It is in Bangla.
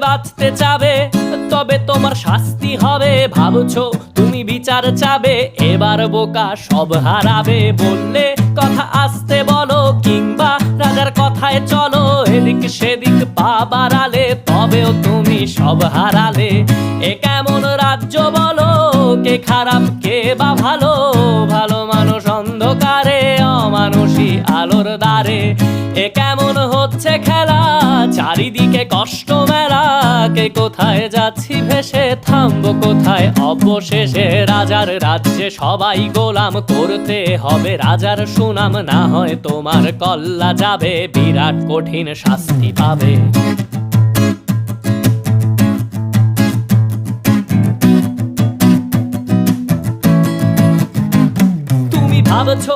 বাঁচতে চাবে, তবে তোমার শাস্তি হবে। ভাবছো তুমি বিচার চাবে, এবার বোকা সব হারাবে। বললে কথা আসতে বলো, কিংবা রাজার কথায় চলো, এদিক সেদিক পা বাড়ালে তবেও তুমি সব হারালে। এ কেমন রাজ্য বলো, কে খারাপ কে বা ভালো? ভালো মানুষ অন্ধকারে, অমানুষী আলোর দ্বারে। এ কেমন হচ্ছে খেলা, চারিদিকে কষ্ট মেলা। কে কোথায় যাচ্ছি ভেসে, থামবো কোথায় অবশেষে? রাজার রাজ্যে সবাই গোলাম, করতে হবে রাজার সুনাম। না হয় তোমার কল্লা যাবে, বিরাট কঠিন শাস্তি পাবে। ভাবছো